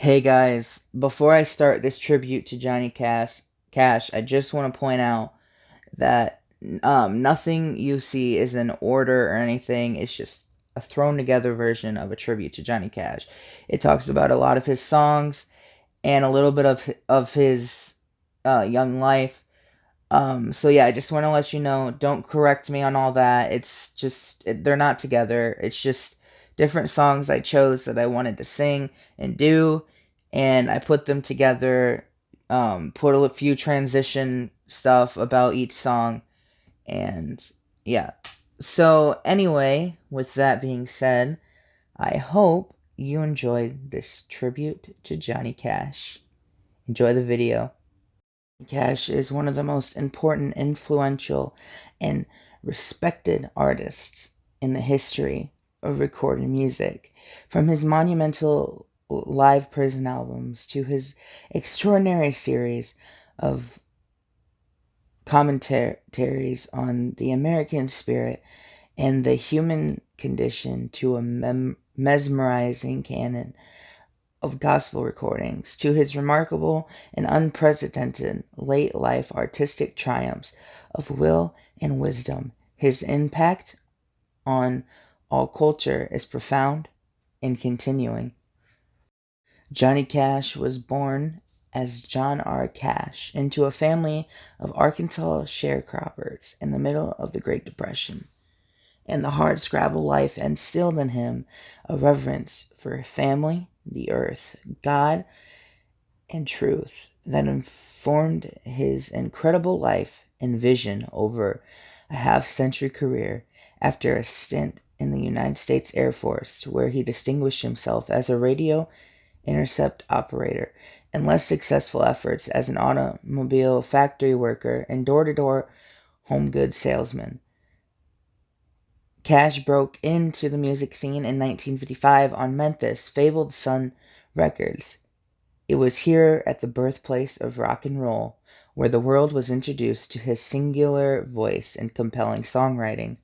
Hey guys, before I start this tribute to Cash, I just want to point out that nothing you see is in order or anything. It's just a thrown together version of a tribute to Johnny Cash. It talks about a lot of his songs and a little bit of his young life. So yeah, I just want to let you know, don't correct me on all that. It's just they're not together. It's just different songs I chose that I wanted to sing and do, and I put them together. Put a few transition stuff about each song, and yeah. So anyway, with that being said, I hope you enjoyed this tribute to Johnny Cash. Enjoy the video. Cash is one of the most important, influential, and respected artists in the history of recorded music. From his monumental live prison albums to his extraordinary series of commentaries on the American spirit and the human condition, to a mesmerizing canon of gospel recordings, to his remarkable and unprecedented late life artistic triumphs of will and wisdom. His impact on all culture is profound and continuing. Johnny Cash was born as John R. Cash into a family of Arkansas sharecroppers in the middle of the Great Depression, and the hard-scrabble life instilled in him a reverence for family, the earth, God, and truth that informed his incredible life and vision over a half-century career. After a stint in the United States Air Force, where he distinguished himself as a radio intercept operator, and less successful efforts as an automobile factory worker and door-to-door home goods salesman, Cash broke into the music scene in 1955 on Memphis' fabled Sun Records. It was here, at the birthplace of rock and roll, where the world was introduced to his singular voice and compelling songwriting.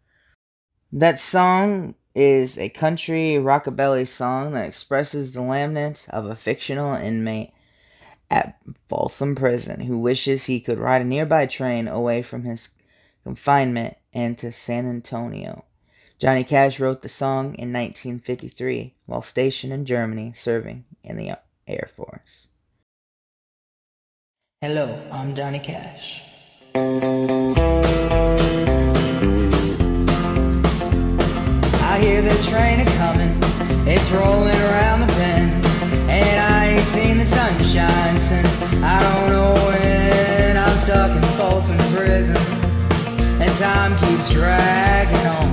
That song is a country rockabilly song that expresses the lament of a fictional inmate at Folsom Prison who wishes he could ride a nearby train away from his confinement and to San Antonio. Johnny Cash wrote the song in 1953 while stationed in Germany serving in the Air Force. Hello, I'm Johnny Cash. I hear the train a-comin', it's rolling around the bend, and I ain't seen the sunshine since I don't know when. I'm stuck in Folsom Prison, and time keeps dragging on.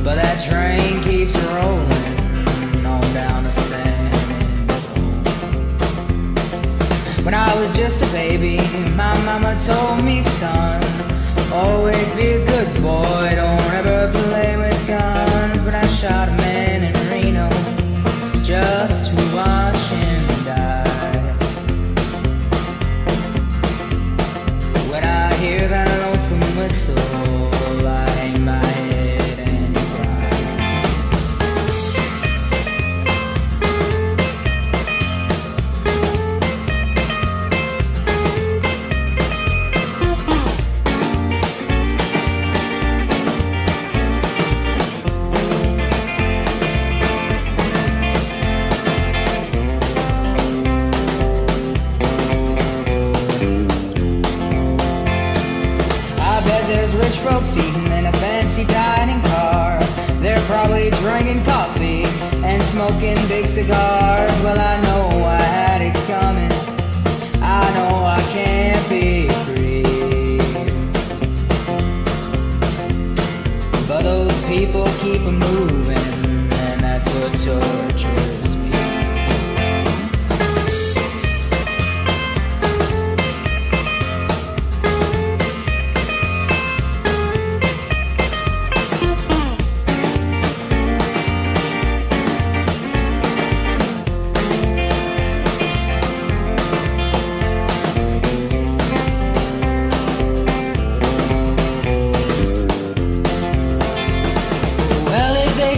But that train keeps rolling on down to San Antonio. When I was just a baby, my mama told me, son, always be a good boy, don't ever play with guns. But I shot a man in Reno just to watch him die. When I hear that lonesome whistle, I hang my head and cry. Rich folks eating in a fancy dining car. They're probably drinking coffee and smoking big cigars. Well, I know I had it coming, I know I can't be free, but those people keep moving, and that's what tortures me.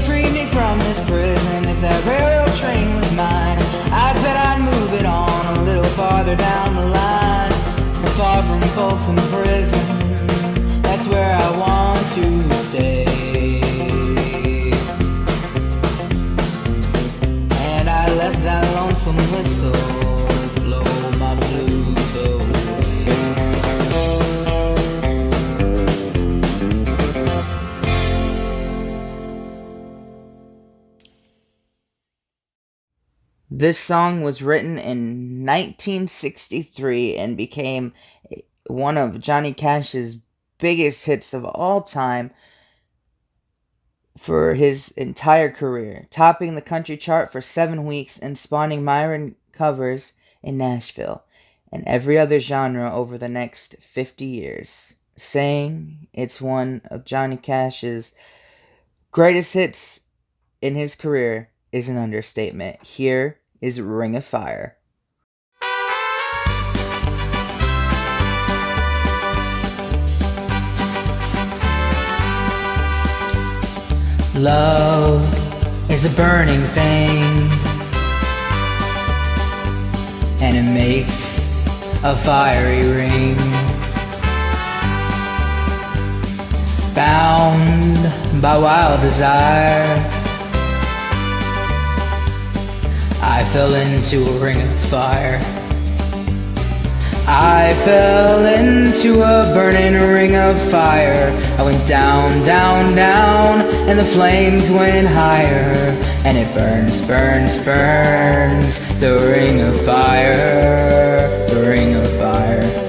Freed me from this prison, farther down the line, far from Folsom Prison. That's where I want to stay. And I let that lonesome whistle blow my blues away. This song was written in 1963 and became one of Johnny Cash's biggest hits of all time for his entire career, topping the country chart for 7 weeks and spawning myriad covers in Nashville and every other genre over the next 50 years. Saying it's one of Johnny Cash's greatest hits in his career is an understatement. Here is Ring of Fire. Love is a burning thing, and it makes a fiery ring. Bound by wild desire, I fell into a ring of fire. I fell into a burning ring of fire. I went down, down, down, and the flames went higher. And it burns, burns, burns, the ring of fire, the ring of fire.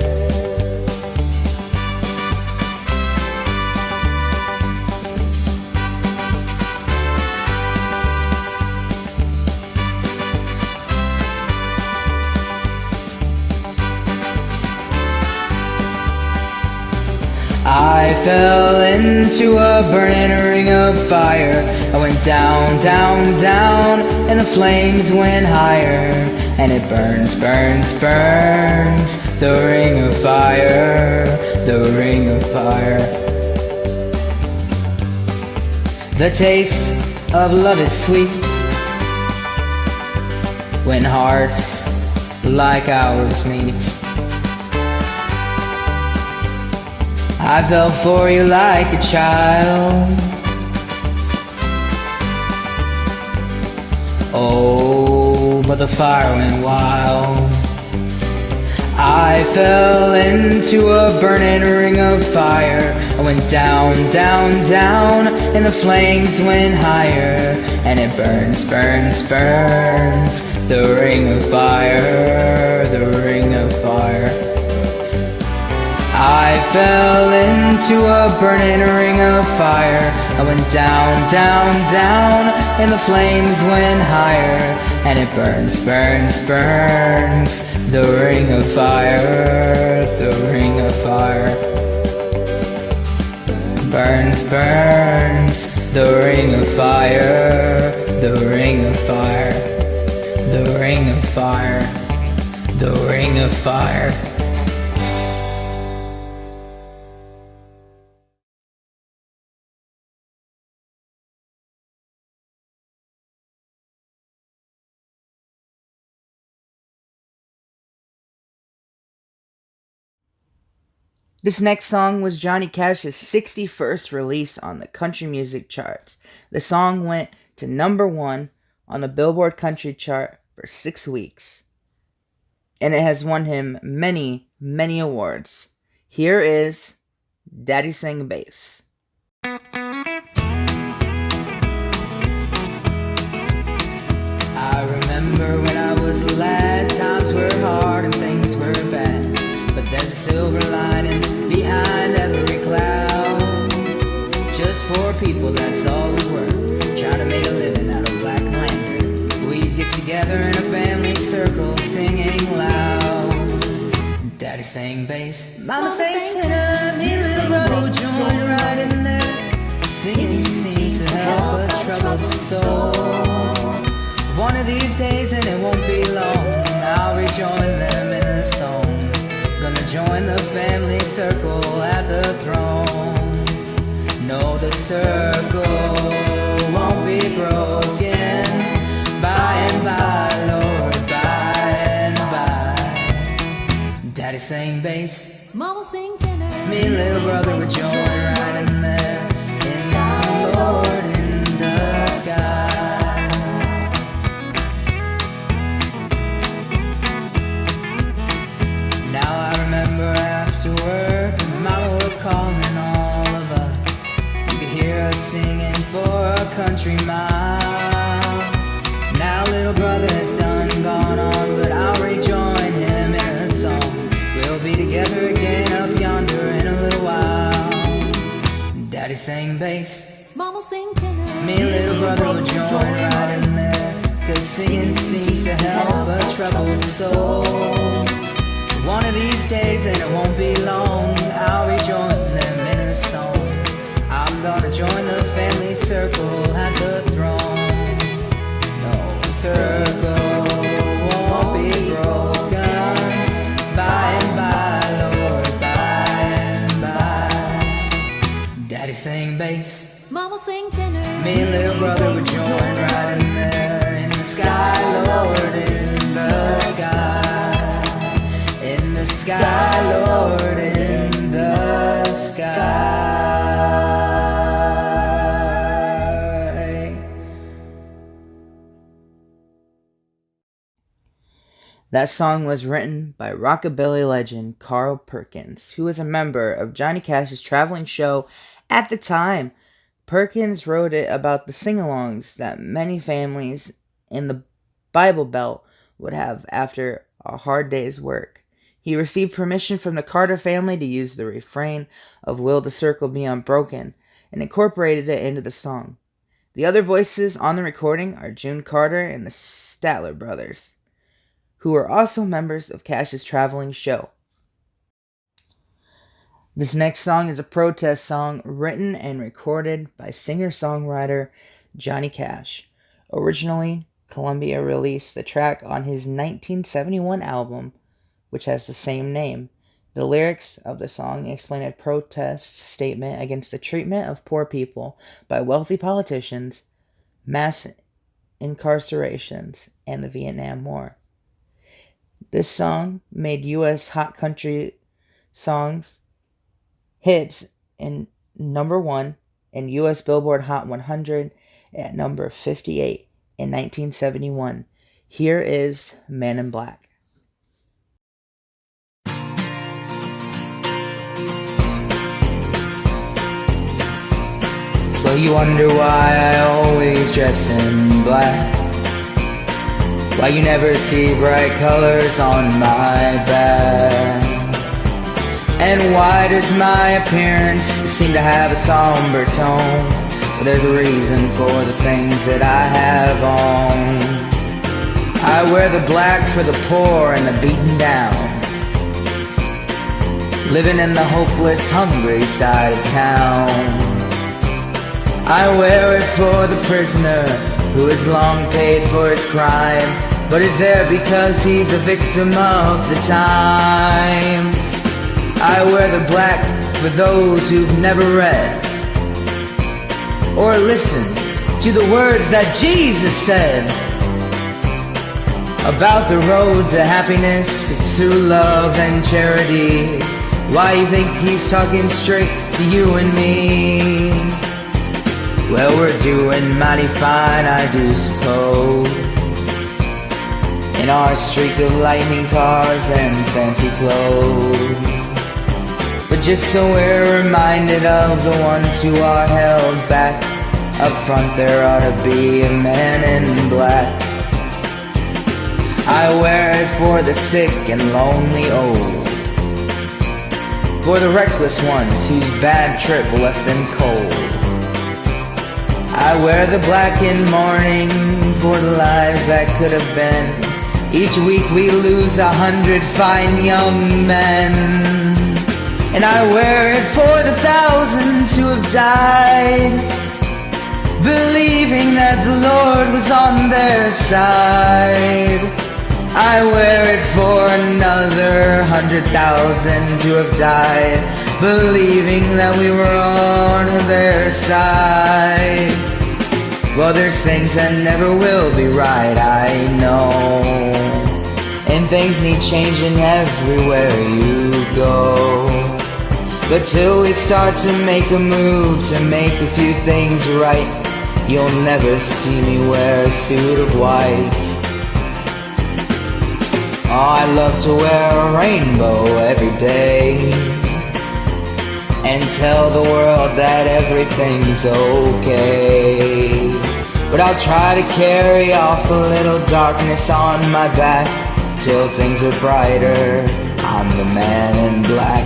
I fell into a burning ring of fire. I went down, down, down, and the flames went higher. And it burns, burns, burns, the ring of fire, the ring of fire. The taste of love is sweet when hearts like ours meet. I fell for you like a child. Oh, but the fire went wild. I fell into a burning ring of fire. I went down, down, down, and the flames went higher. And it burns, burns, burns, the ring of fire, the ring of fire. I fell into a burning ring of fire. I went down, down, down, and the flames went higher. And it burns, burns, burns, the ring of fire, the ring of fire. Burns, burns, the ring of fire, the ring of fire, the ring of fire, the ring of fire. This next song was Johnny Cash's 61st release on the country music charts. The song went to #1 on the Billboard Country chart for 6 weeks. And it has won him many, many awards. Here is Daddy Sang Bass. I remember when I was a lad, times were hard and things were bad. But there's a silver lining behind every cloud. Just poor people, that's all we were, trying to make a living out of black lantern. We'd get together in a family circle, singing loud. Daddy sang bass, Mama sang tenor, me and little brother would join right in there. Singing seems to help a troubled soul. One of these days, and it won't be long, I'll rejoin them in a song. Gonna join the family circle at the throne. No, the circle won't be broken by and by, Lord, by and by. sang bass, Mama sing tenor. me and little brother would join right in there. In the Lord in the sky. Now I remember after work, Mama would calling all of us. You could hear us singing for a country mile. Now little brother has gone on, but I'll rejoin him in a song. We'll be together again up yonder in a little while. Daddy sang bass, Mama sing tenor. me and little brother would join right in there, 'cause singing seems to help a troubled soul. One of these days, and it won't be long, I'll rejoin them in a song. I'm gonna join the family circle at the throne. No circle won't be broken. By and by, Lord, by and by. Daddy sang bass, Mama sing tenor. me and little brother would join right in there. In the sky, Lord, in the sky. In the sky, Lord, in the sky. That song was written by rockabilly legend Carl Perkins, who was a member of Johnny Cash's traveling show at the time. Perkins wrote it about the sing-alongs that many families in the Bible Belt would have after a hard day's work. He received permission from the Carter family to use the refrain of "Will the Circle Be Unbroken" and incorporated it into the song. The other voices on the recording are June Carter and the Statler brothers, who were also members of Cash's traveling show. This next song is a protest song written and recorded by singer-songwriter Johnny Cash. Originally, Columbia released the track on his 1971 album, which has the same name. The lyrics of the song explain a protest statement against the treatment of poor people by wealthy politicians, mass incarcerations, and the Vietnam War. This song made U.S. Hot Country Songs hits in number 1 and U.S. Billboard Hot 100 at number 58 in 1971. Here is Man in Black. Well, you wonder why I always dress in black, why you never see bright colors on my back, and why does my appearance seem to have a somber tone? Well, there's a reason for the things that I have on. I wear the black for the poor and the beaten down, living in the hopeless, hungry side of town. I wear it for the prisoner who has long paid for his crime, but is there because he's a victim of the times. I wear the black for those who've never read or listened to the words that Jesus said about the road to happiness through love and charity. Why you think he's talking straight to you and me? Well, we're doing mighty fine, I do suppose, in our streak of lightning cars and fancy clothes. But just so we're reminded of the ones who are held back, up front there ought to be a man in black. I wear it for the sick and lonely old, for the reckless ones whose bad trip left them cold. I wear the black in mourning for the lives that could have been. Each week we lose 100 fine young men. And I wear it for the thousands who have died, believing that the Lord was on their side. I wear it for another 100,000 who have died, believing that we were on their side. Well, there's things that never will be right, I know, And things need changing everywhere you go. But till we start to make a move, to make a few things right, you'll never see me wear a suit of white. Oh, I love to wear a rainbow every day and tell the world that everything's okay. But I'll try to carry off a little darkness on my back till things are brighter. I'm the man in black.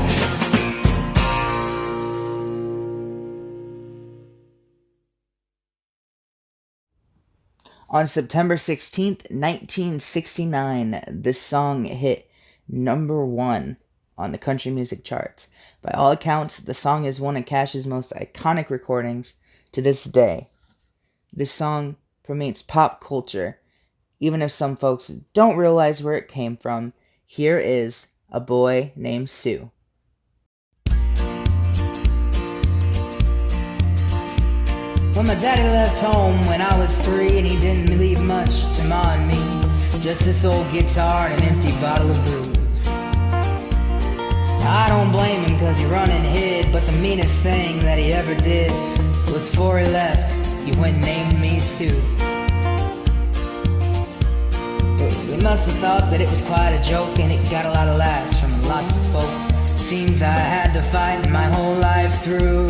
On September 16th, 1969, this song hit #1 on the country music charts. By all accounts, the song is one of Cash's most iconic recordings to this day. This song permeates pop culture, even if some folks don't realize where it came from. Here is A Boy Named Sue. Well, my daddy left home when I was 3, and he didn't leave much to Ma and me. Just this old guitar and an empty bottle of booze. I don't blame him cause he run and hid, but the meanest thing that he ever did was before he left, he went and named me Sue. He must have thought that it was quite a joke, and it got a lot of laughs from lots of folks. Seems I had to fight my whole life through.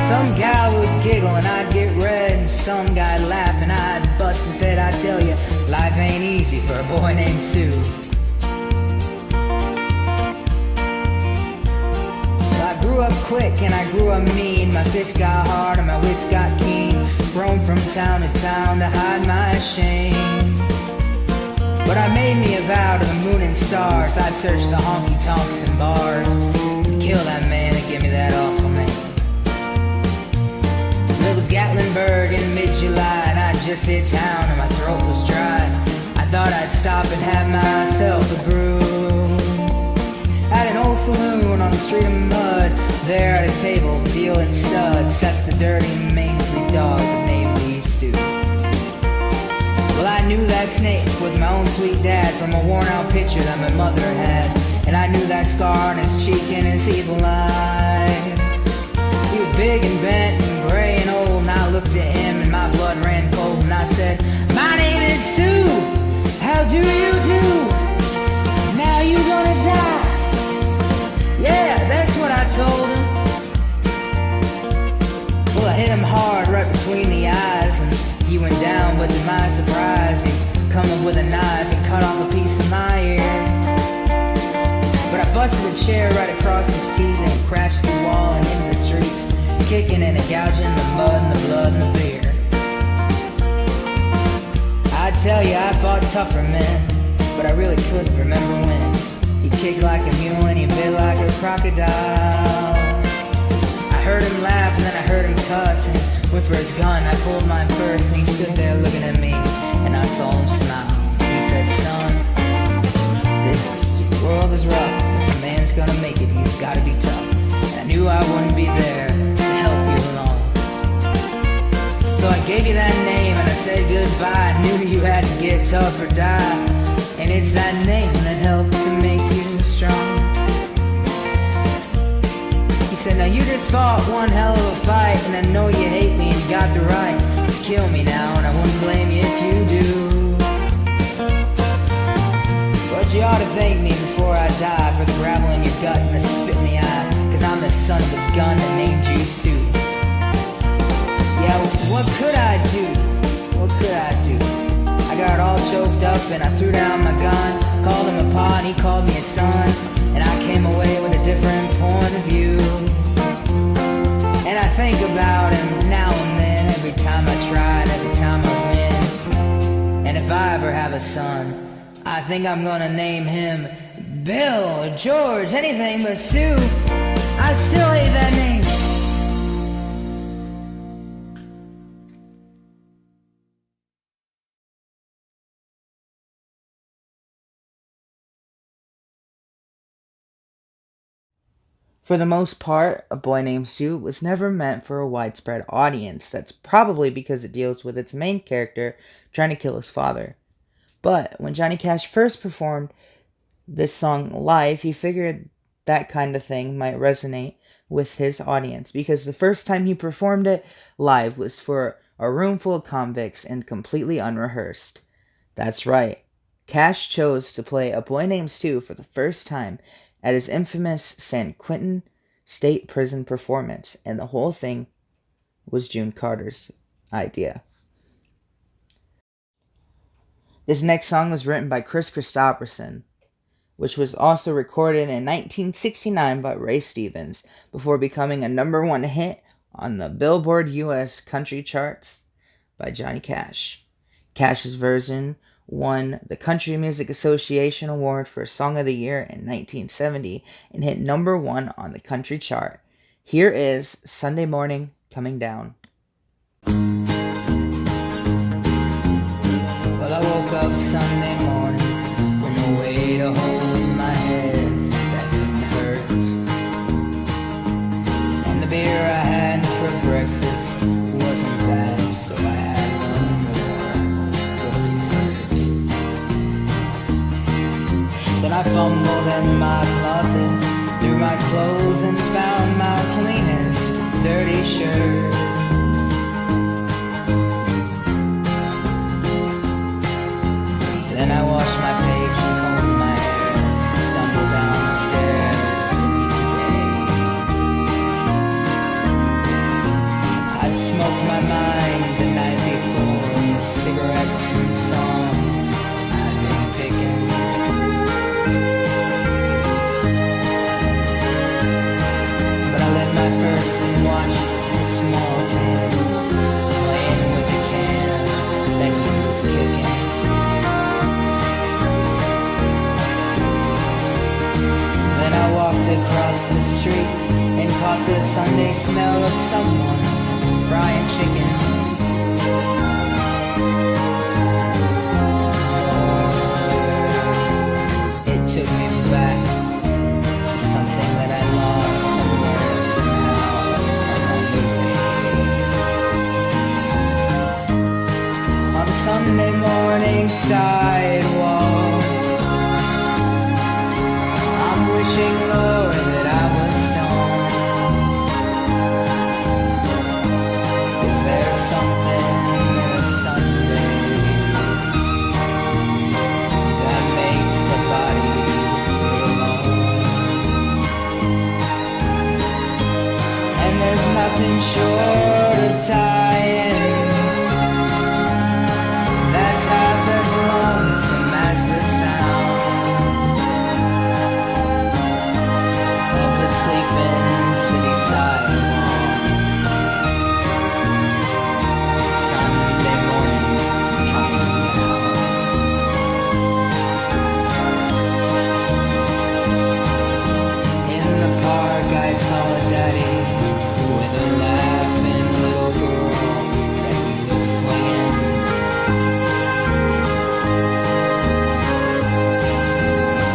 Some guy would giggle and I'd get red, and some guy laugh and I'd bust his head. I tell you, life ain't easy for a boy named Sue. Well, I grew up quick and I grew up mean. My fists got hard and my wits got keen. Roamed from town to town to hide my shame. But I made me a vow to the moon and stars. I'd search the honky-tonks and bars and kill that man and give me that awful name. It was Gatlinburg in mid-July, and I just hit town and my throat was dry. I thought I'd stop and have myself a brew at an old saloon on the street of mud. There at a table, dealing studs, sat the dirty mangy dog that named me Sue. Well, I knew that snake was my own sweet dad from a worn-out picture that my mother had, and I knew that scar on his cheek and his evil eye. He was big and bent and gray and old, and I looked at him and my blood ran cold, and I said, "My name is Sue, how do you do? Now you gonna die." Yeah, that's what I told him. Well, I hit him hard right between the eyes, and he went down, but to my surprise, he come up with a knife and cut off a piece of my ear. But I busted a chair right across his teeth and crashed the wall and into the streets, kicking and gouging the mud and the blood and the beer. I tell you, I fought tougher men, but I really couldn't remember when. He kicked like a mule and he bit like a crocodile. I heard him laugh and then I heard him cuss, and he went for his gun. I pulled my purse and he stood there looking at me, and I saw him smile. He said, "Son, this world is rough. If a man's gonna make it, he's gotta be tough." And I knew I wouldn't be there to help you along. So I gave you that name and I said goodbye. I knew you had to get tough or die, and it's that name that helped to make you strong. He said, "Now you just fought one hell of a fight, and I know you hate me and you got the right to kill me now, and I wouldn't blame you if you do. But you ought to thank me before I die for the gravel in your gut and the spit in the eye, cause I'm the son of a gun that named you Sue." Yeah, what could I do? What could I do? I got all choked up and I threw down my gun, called him a pa and he called me a son, and I came away with a different point of view. And I think about him now and then, every time I try and every time I win. And if I ever have a son, I think I'm gonna name him Bill or George, anything but Sue. I still hate that name. For the most part, A Boy Named Sue was never meant for a widespread audience. That's probably because it deals with its main character trying to kill his father. But when Johnny Cash first performed this song live, he figured that kind of thing might resonate with his audience because the first time he performed it live was for a room full of convicts and completely unrehearsed. That's right. Cash chose to play A Boy Named Stu for the first time at his infamous San Quentin State Prison performance, and the whole thing was June Carter's idea. This next song was written by Chris Christopherson, which was also recorded in 1969 by Ray Stevens before becoming a #1 hit on the Billboard US country charts by Johnny Cash. Cash's version won the Country Music Association Award for Song of the Year in 1970 and hit #1 on the country chart. Here is Sunday Morning Coming Down. Well, I woke up Sunday morning with no way to hold my head that didn't hurt. And the beer I had for breakfast wasn't bad, so I had one more for dessert. Then I fumbled in my closet, through my clothes and found my cleanest dirty shirt. Then I washed my face and combed my hair and stumbled down the stairs to meet the day. I'd smoked my mind the night before with cigarettes and songs I'd been picking. But I lit my first and watched a small kid playing with a can that he was kicking. Then I walked across the street and caught the Sunday smell of someone's frying chicken. It took me back to something that I lost somewhere, somehow, along the way. On a Sunday morning sidewalk, I'm wishing, Lord, that I was stoned. 'Cause there's something in a Sunday that makes a body feel alone. And there's nothing short of tying that's half as lonesome as the sound of the sleeping city sidewalk. Sunday morning coming down. In the park I saw a daddy with a laughing little girl that he was swinging.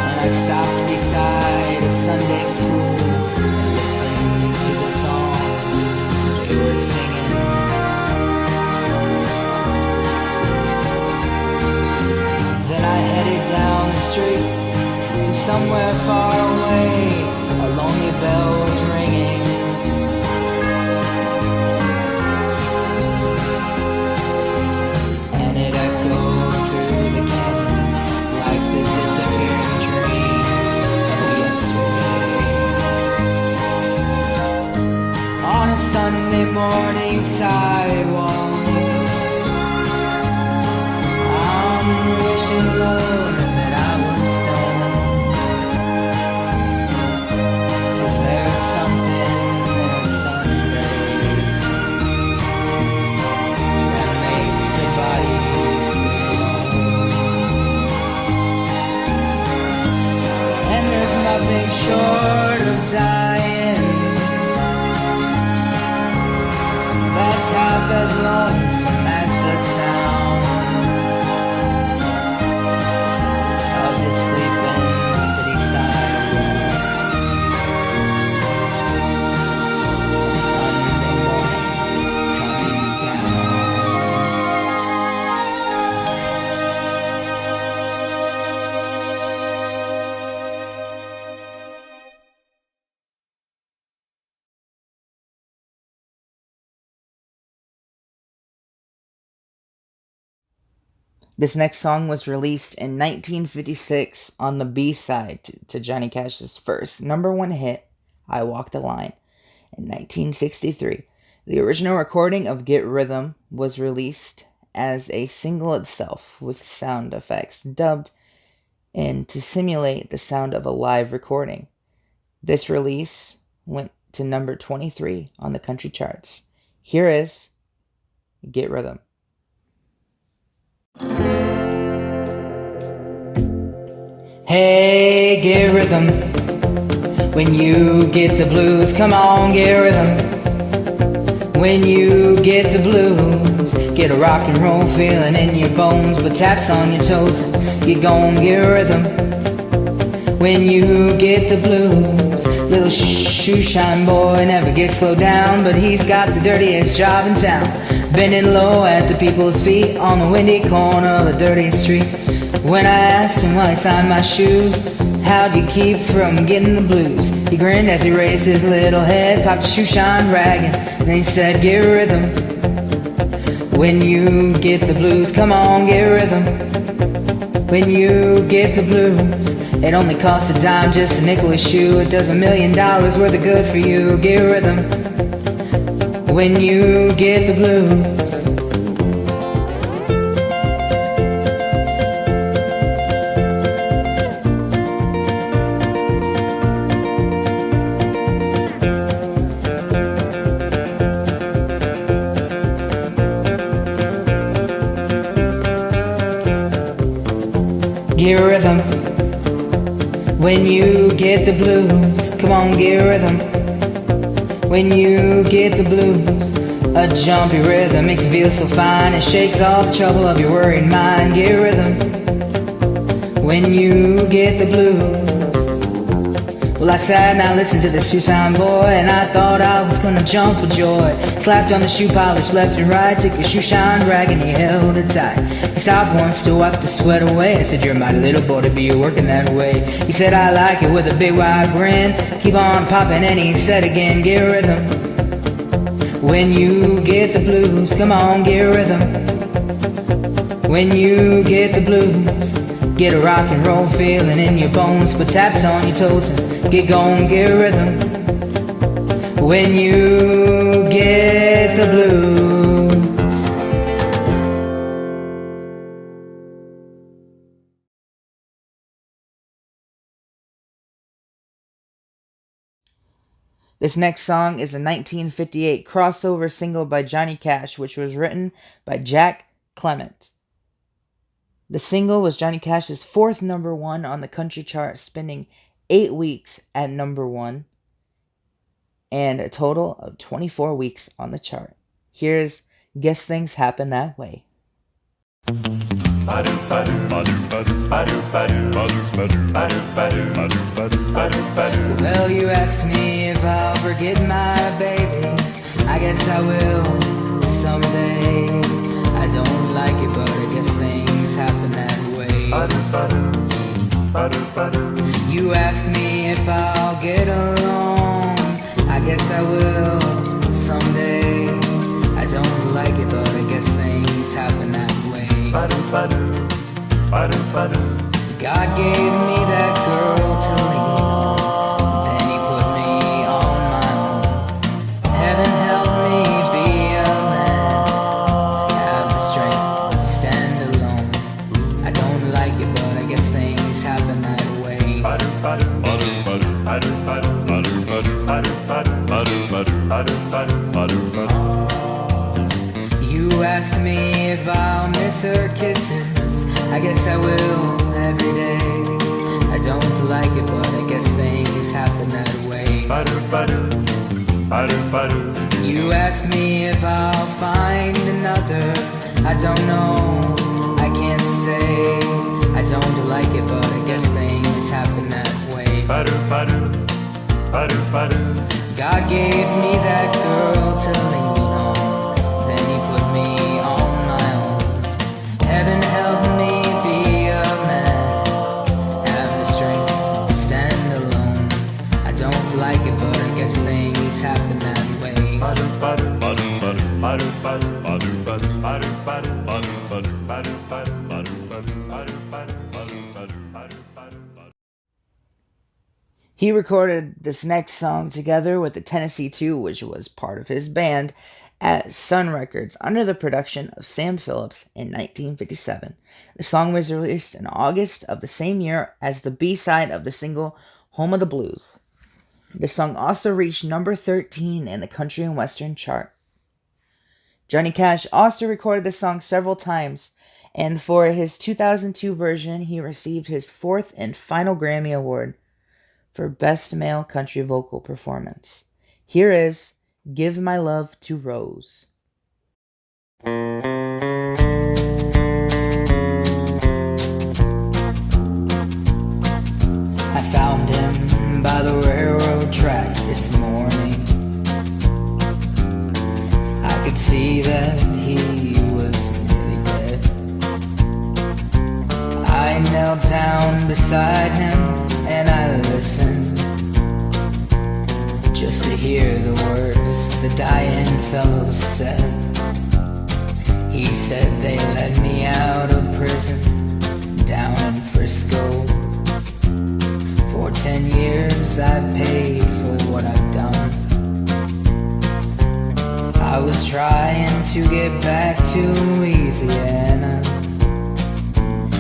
And I stopped beside a Sunday school and listened to the songs they were singing. Then I headed down the street, and somewhere far away a lonely bell was ringing. And it echoed through the canyons like the disappearing dreams of yesterday. On a Sunday morning sidewalk, I'm wishing, Lord, that I was stoned. 'Cause there's This next song was released in 1956 on the B-side to Johnny Cash's first #1 hit, I Walk the Line. In 1963, the original recording of Get Rhythm was released as a single itself with sound effects dubbed in to simulate the sound of a live recording. This release went to number 23 on the country charts. Here is Get Rhythm. Hey, get rhythm. When you get the blues, come on, get rhythm. When you get the blues, get a rock and roll feeling in your bones, but taps on your toes, get gon' get rhythm. When you get the blues, little shoe shine boy never gets slowed down, but he's got the dirtiest job in town, bending low at the people's feet on the windy corner of a dirty street. When I asked him why he signed my shoes, how'd you keep from getting the blues? He grinned as he raised his little head, popped a shoe shine rag, and then he said, get rhythm. When you get the blues, come on, get rhythm. When you get the blues, it only costs a dime, just a nickel a shoe. It does $1 million worth of good for you, get rhythm. When you get the blues. Get rhythm. When you get the blues, come on, get rhythm. When you get the blues, a jumpy rhythm makes you feel so fine. It shakes off the trouble of your worried mind. Get rhythm. When you get the blues. Well, I sat and I listened to the shoe shine boy, and I thought I was gonna jump for joy. Slapped on the shoe polish left and right, took a shoe shine rag and he held it tight. He stopped once to wipe the sweat away. I said, you're a mighty little boy to be working that way. He said, I like it, with a big wide grin. Keep on popping, and he said again, get rhythm. When you get the blues, come on, get rhythm. When you get the blues, get a rock and roll feeling in your bones, put taps on your toes and get going, get rhythm. When you get the blues. This next song is a 1958 crossover single by Johnny Cash, which was written by Jack Clement. The single was Johnny Cash's fourth #1 on the country chart, spending 8 weeks at #1 and a total of 24 weeks on the chart. Here's Guess Things Happen That Way. Well, you asked me if I'll forget my baby. I guess I will someday. I don't like it, but I guess things happen that way. You asked me if I'll get along. I guess I will someday. I don't like it, but I guess things happen that way. God gave me that girl to lean on, then he put me on my own. Heaven help me be a man, have the strength to stand alone. I don't like it, but I guess things happen that way. You asked me if I'll miss her kisses. I guess I will every day. I don't like it, but I guess things happen that way. You asked me if I'll find another. I don't know, I can't say. I don't like it, but I guess things happen that way. God gave me that girl to lean on, then he put me on my own. Heaven help me be a man, have the strength to stand alone. I don't like it, but I guess things happen that way. He recorded this next song together with the Tennessee 2, which was part of his band, at Sun Records under the production of Sam Phillips in 1957. The song was released in August of the same year as the B-side of the single Home of the Blues. The song also reached number 13 in the country and western chart. Johnny Cash also recorded the song several times, and for his 2002 version, he received his fourth and final Grammy Award for Best Male Country Vocal Performance. Here is Give My Love to Rose. I found him by the railroad track this morning. I could see that he was nearly dead. I knelt down beside him and I listened just to hear the words the dying fellow said. He said they let me out of prison down in Frisco. For 10 years I paid for what I've done. I was trying to get back to Louisiana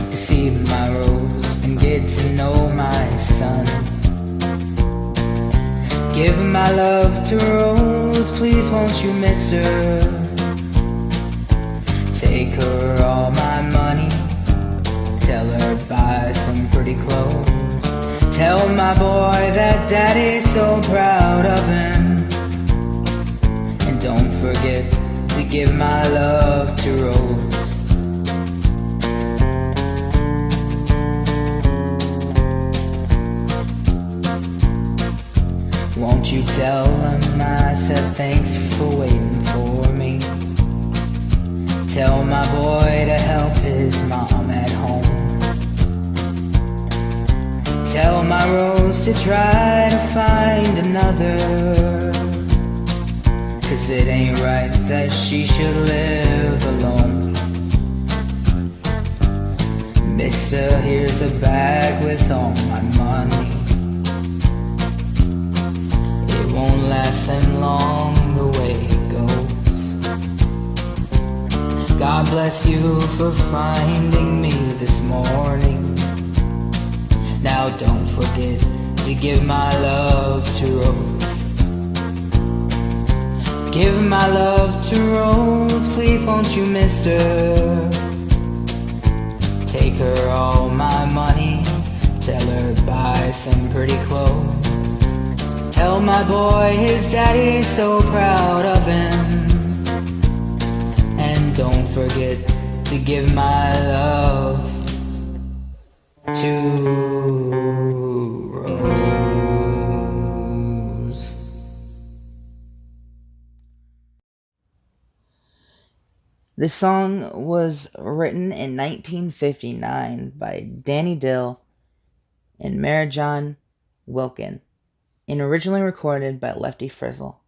to see my Rose and get to know my son. Give my love to Rose, please won't you, mister? Take her all my money, tell her buy some pretty clothes. Tell my boy that daddy's so proud of him. And don't forget to give my love to Rose. Won't you tell him I said thanks for waiting for me? Tell my boy to help his mom at home. Tell my Rose to try to find another, 'cause it ain't right that she should live alone. Mister, here's a bag with all my money. It won't last them long the way it goes. God bless you for finding me this morning. Now don't forget to give my love to Rose. Give my love to Rose, please won't you, mister? Take her all my money, tell her buy some pretty clothes. Tell my boy his daddy's so proud of him. And don't forget to give my love to Rose. This song was written in 1959 by Danny Dill and Mary-John Wilkin and originally recorded by Lefty Frizzle.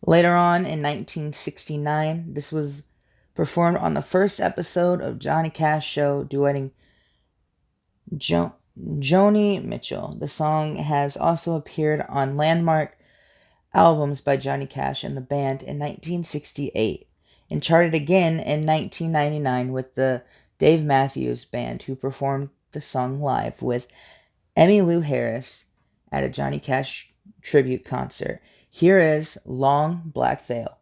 Later on in 1969, this was performed on the first episode of Johnny Cash Show, duetting Joni Mitchell. The song has also appeared on landmark albums by Johnny Cash and the band in 1968 and charted again in 1999 with the Dave Matthews Band, who performed the song live with Emmylou Harris at a Johnny Cash tribute concert. Here is Long Black Veil.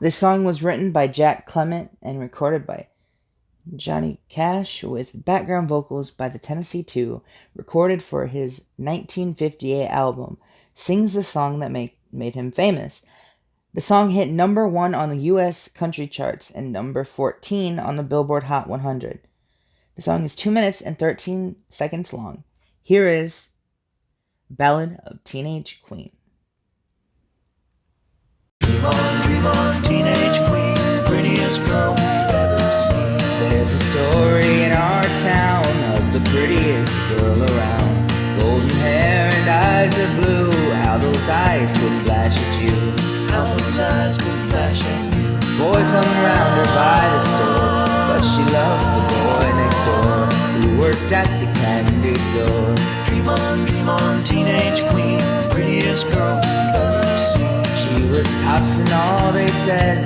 This song was written by Jack Clement and recorded by Johnny Cash with background vocals by the Tennessee Two, recorded for his 1958 album, sings the song that made him famous. The song hit number 1 on the U.S. country charts and number 14 on the Billboard Hot 100. The song is 2 minutes and 13 seconds long. Here is Ballad of Teenage Queen. Dream on, teenage queen, prettiest girl we've ever seen. There's a story in our town of the prettiest girl around. Golden hair and eyes are blue, how those eyes could flash at you. How those eyes could flash at you. Boys hung around her by the store, but she loved the boy next door who worked at the candy store. Dream on, teenage queen, prettiest girl we've ever seen. She was tops in all they said,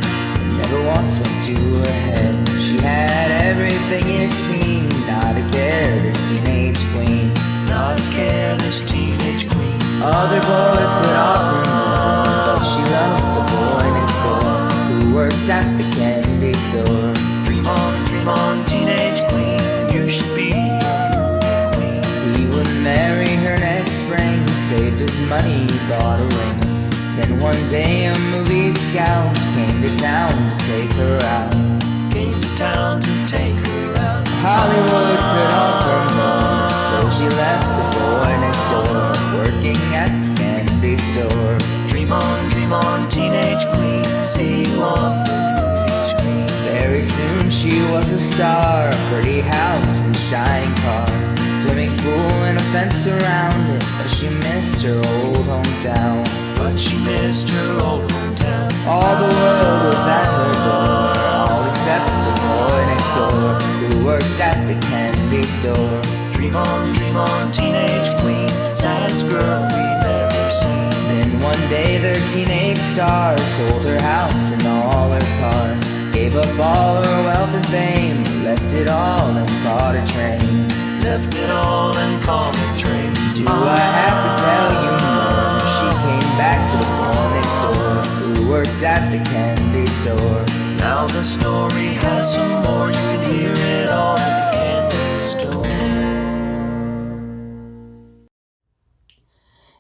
never once went to her head. She had everything it seemed, not a care, this teenage queen. Not a care, this teenage queen. Other boys could offer more, but she loved the boy next door who worked at the candy store. Dream on, teenage queen, you should be a queen. He would marry her next spring, saved his money, bought a ring. Then one day a movie scout came to town to take her out. Came to town to take her out. Hollywood could offer more, so she left the boy next door, working at the candy store. Dream on, teenage queen, see you on the movie screen. Very soon she was a star, a pretty house and shining cars, swimming pool and a fence around it, but she missed her old hometown. But she missed her old hometown. All the world was at her door, all except the boy next door who worked at the candy store. Dream on, teenage queen, saddest girl we've ever seen. Then one day the teenage star sold her house and all her cars, gave up all her wealth and fame, left it all and caught a train. Left it all and caught a train. Do I have to tell you more? She came back to the boy next door who worked at the candy store. Now the story has some more, you can hear it all at the candy store.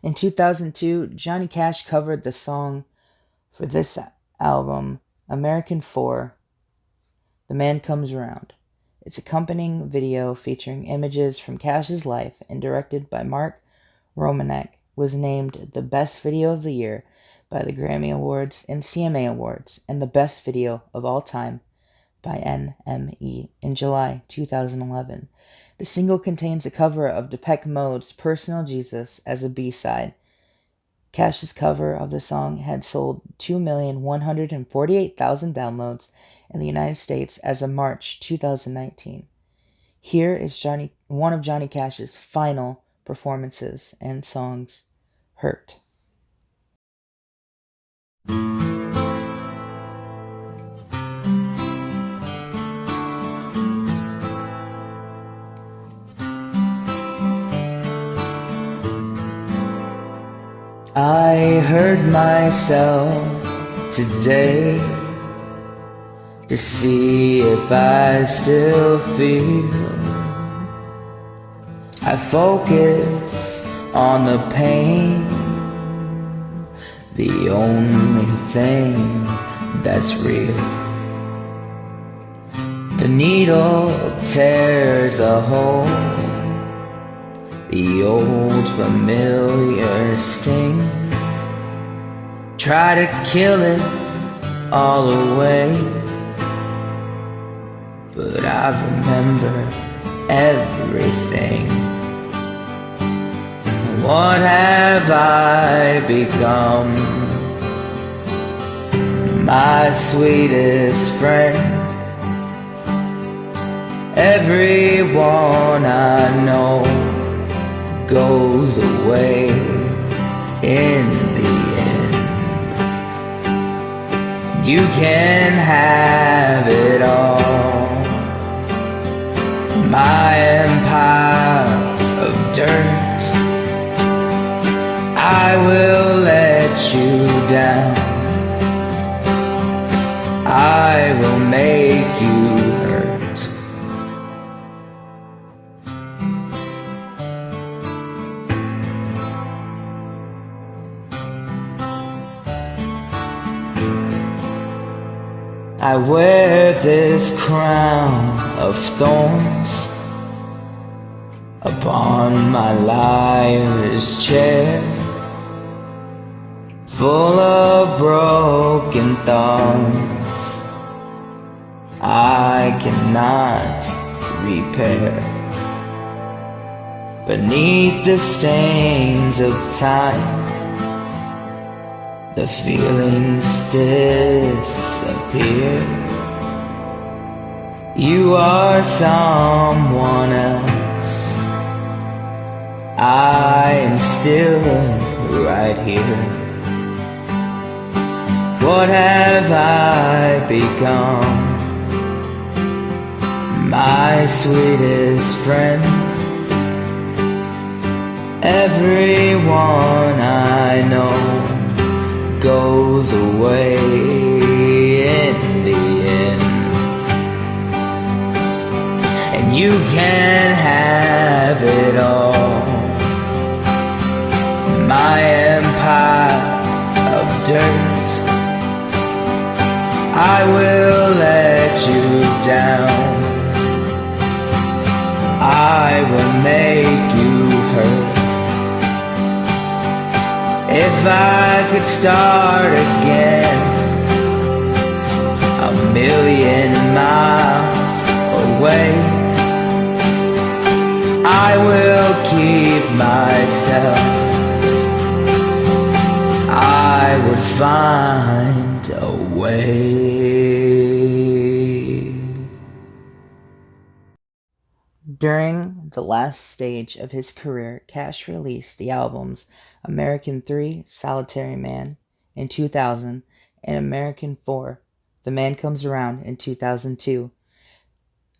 In 2002, Johnny Cash covered the song for this album, American 4, The Man Comes Around. Its accompanying video featuring images from Cash's life and directed by Mark Romanek was named the Best Video of the Year by the Grammy Awards and CMA Awards and the Best Video of All Time by NME in July 2011. The single contains a cover of Depeche Mode's Personal Jesus as a B-side. Cash's cover of the song had sold 2,148,000 downloads in the United States as of March 2019. Here is one of Johnny Cash's final performances and songs, Hurt. I hurt myself today to see if I still feel. I focus on the pain, the only thing that's real. The needle tears a hole, the old familiar sting. Try to kill it all away, but I remember everything. What have I become? My sweetest friend. Everyone I know goes away in the end. You can have it all, my empire of dirt. I will let you down. I wear this crown of thorns upon my liar's chair, full of broken thoughts I cannot repair. Beneath the stains of time, the feelings disappear. You are someone else, I am still right here. What have I become? My sweetest friend. Everyone I know goes away in the end, and you can have it all. My empire of dirt, I will let you down. I will make you hurt. If I could start again, 1,000,000 miles away, I will keep myself. I would find a way. During the last stage of his career, Cash released the albums American 3, Solitary Man in 2000, and American 4, The Man Comes Around in 2002.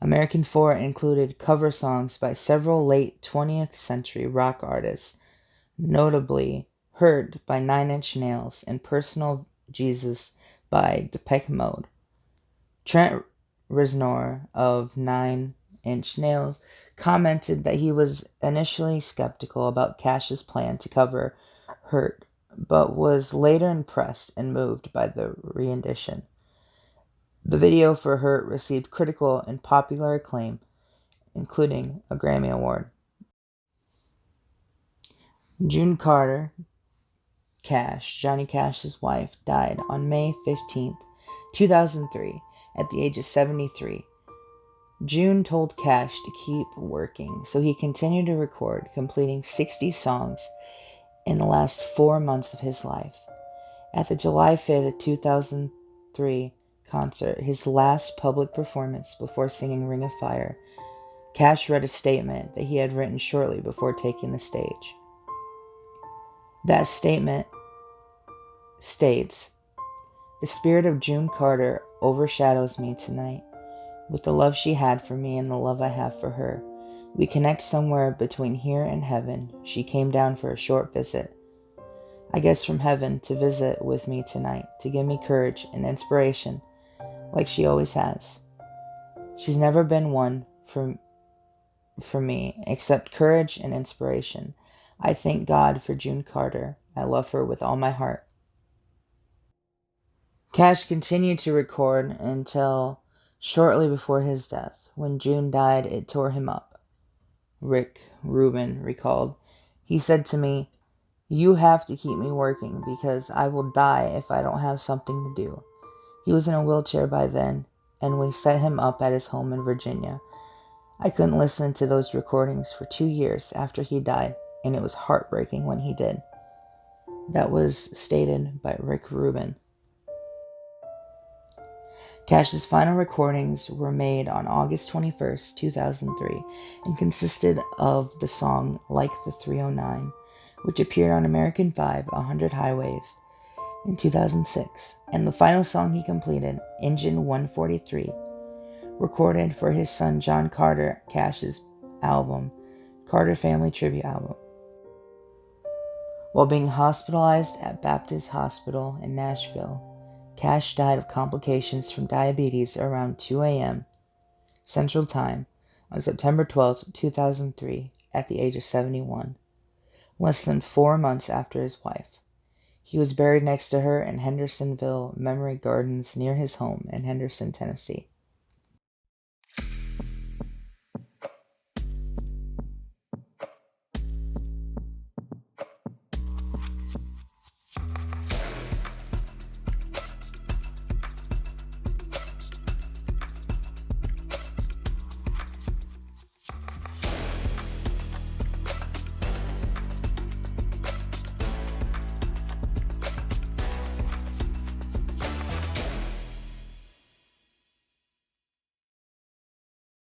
American 4 included cover songs by several late 20th century rock artists, notably Hurt by Nine Inch Nails and Personal Jesus by Depeche Mode. Trent Reznor of Nine Inch Nails commented that he was initially skeptical about Cash's plan to cover Hurt, but was later impressed and moved by the rendition. The video for Hurt received critical and popular acclaim, including a Grammy Award. June Carter Cash, Johnny Cash's wife, died on May 15, 2003, at the age of 73. June told Cash to keep working, so he continued to record, completing 60 songs in the last 4 months of his life. At the July 5, 2003 concert, his last public performance before singing Ring of Fire, Cash read a statement that he had written shortly before taking the stage. That statement states, "The spirit of June Carter overshadows me tonight. With the love she had for me and the love I have for her, we connect somewhere between here and heaven. She came down for a short visit. I guess from heaven to visit with me tonight, to give me courage and inspiration, like she always has. She's never been one for me, except courage and inspiration. I thank God for June Carter. I love her with all my heart." Cash continued to record until shortly before his death. When June died, it tore him up. Rick Rubin recalled, "He said to me, 'You have to keep me working because I will die if I don't have something to do.' He was in a wheelchair by then, and we set him up at his home in Virginia. I couldn't listen to those recordings for 2 years after he died, and it was heartbreaking when he did." That was stated by Rick Rubin. Cash's final recordings were made on August 21, 2003, and consisted of the song Like the 309, which appeared on American 5, 100 Highways in 2006, and the final song he completed, Engine 143, recorded for his son John Carter Cash's album, Carter Family Tribute Album. While being hospitalized at Baptist Hospital in Nashville, Cash died of complications from diabetes around 2 a.m. Central Time on September 12, 2003, at the age of 71, less than 4 months after his wife. He was buried next to her in Hendersonville Memory Gardens near his home in Henderson, Tennessee.